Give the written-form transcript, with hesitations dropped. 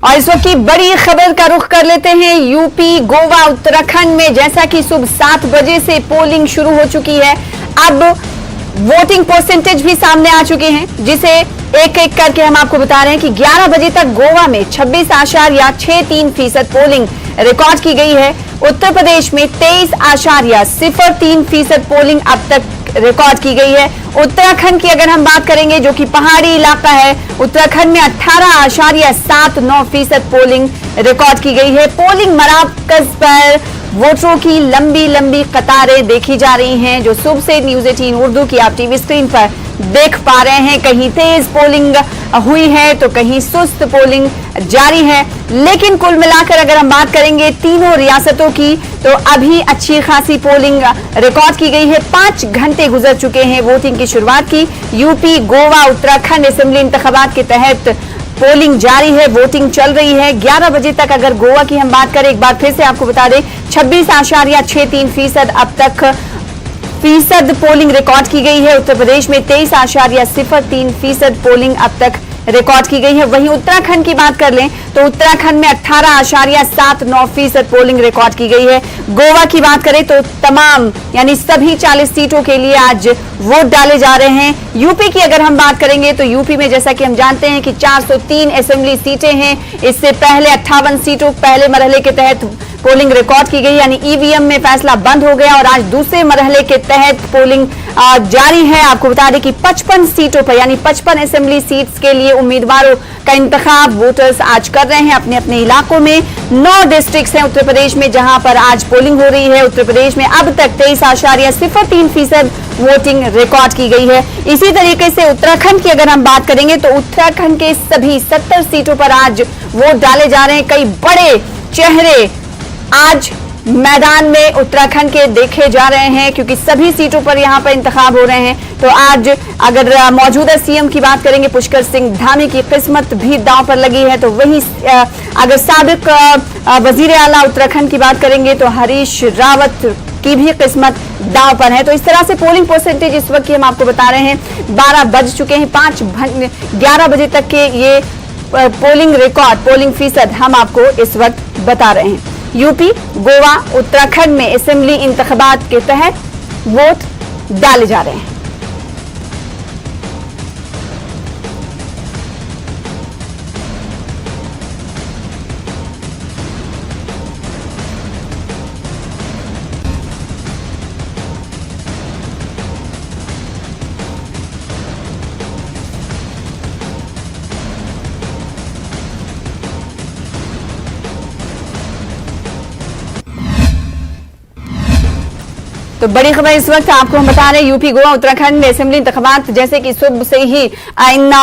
और इस वक्त की बड़ी खबर का रुख कर लेते हैं यूपी, गोवा, उत्तराखंड में जैसा कि सुबह 7 बजे से पोलिंग शुरू हो चुकी है। अब वोटिंग परसेंटेज भी सामने आ चुके हैं, जिसे एक एक करके हम आपको बता रहे हैं कि 11 बजे तक गोवा में 26.63% पोलिंग रिकॉर्ड की गई है। उत्तर प्रदेश में 23.03% पोलिंग अब तक रिकॉर्ड की गई है। उत्तराखंड की अगर हम बात करेंगे, जो कि पहाड़ी इलाका है, उत्तराखंड में 18.79% पोलिंग रिकॉर्ड की गई है। पोलिंग मराकज पर वोटरों की लंबी लंबी कतारें देखी जा रही हैं, जो सुबह से न्यूज 18 उर्दू की आप टीवी स्क्रीन पर देख पा रहे हैं। कहीं तेज पोलिंग हुई है तो कहीं सुस्त पोलिंग जारी है, लेकिन कुल मिलाकर अगर हम बात करेंगे तीनों रियासतों की, तो अभी अच्छी खासी पोलिंग रिकॉर्ड की गई है। 5 घंटे गुजर चुके हैं वोटिंग की शुरुआत की। यूपी, गोवा, उत्तराखंड असेंबली इंतखाबात के तहत पोलिंग जारी है, वोटिंग चल रही है। 11 बजे तक अगर गोवा की हम बात करें, एक बार फिर से आपको बता दें, 26.63% अब तक फीसद पोलिंग रिकॉर्ड की गई है। उत्तर प्रदेश में 23.03% पोलिंग अब तक रिकॉर्ड की गई है। वहीं उत्तराखंड की बात कर लें तो उत्तराखंड में 18.79% पोलिंग रिकॉर्ड की गई है। गोवा की बात करें तो तमाम यानी सभी 40 सीटों के लिए आज वोट डाले जा रहे हैं। यूपी की अगर हम बात करेंगे तो यूपी में जैसा कि हम जानते हैं कि 403 असेंबली सीटें हैं। इससे पहले 58 सीटों पहले मरहले के तहत पोलिंग रिकॉर्ड की गई, यानी ईवीएम में फैसला बंद हो गया और आज दूसरे मरहले के तहत पोलिंग जारी है। आपको बता दें कि 55 सीटों पर यानी 55 असेंबली सीट्स के लिए उम्मीदवारों का इंतखाब वोटर्स आज कर रहे हैं अपने अपने इलाकों में। 9 डिस्ट्रिक्ट्स हैं उत्तर प्रदेश में जहां पर आज पोलिंग हो रही है। उत्तर प्रदेश में अब तक 23.03% वोटिंग रिकॉर्ड की गई है। इसी तरीके से उत्तराखंड की अगर हम बात करेंगे तो उत्तराखंड के सभी 70 सीटों पर आज वोट डाले जा रहे हैं। कई बड़े चेहरे आज मैदान में उत्तराखंड के देखे जा रहे हैं, क्योंकि सभी सीटों पर यहां पर इंतखाब हो रहे हैं। तो आज अगर मौजूदा सीएम की बात करेंगे, पुष्कर सिंह धामी की किस्मत भी दांव पर लगी है। तो वहीं अगर साबिक वजीर आला उत्तराखंड की बात करेंगे तो हरीश रावत की भी किस्मत दांव पर है। तो इस तरह से पोलिंग परसेंटेज इस वक्त की हम आपको बता रहे हैं 12 बज चुके हैं। 11 बजे तक के ये पोलिंग रिकॉर्ड, पोलिंग फीसद हम आपको इस वक्त बता रहे हैं। यूपी, गोवा, उत्तराखंड में असेंबली इंतखाबात के तहत वोट डाले जा रहे हैं। तो बड़ी खबर इस वक्त आपको हम बता रहे हैं, यूपी, गोवा, उत्तराखंड में असेंबली इंतखाबात जैसे कि सुबह से ही इन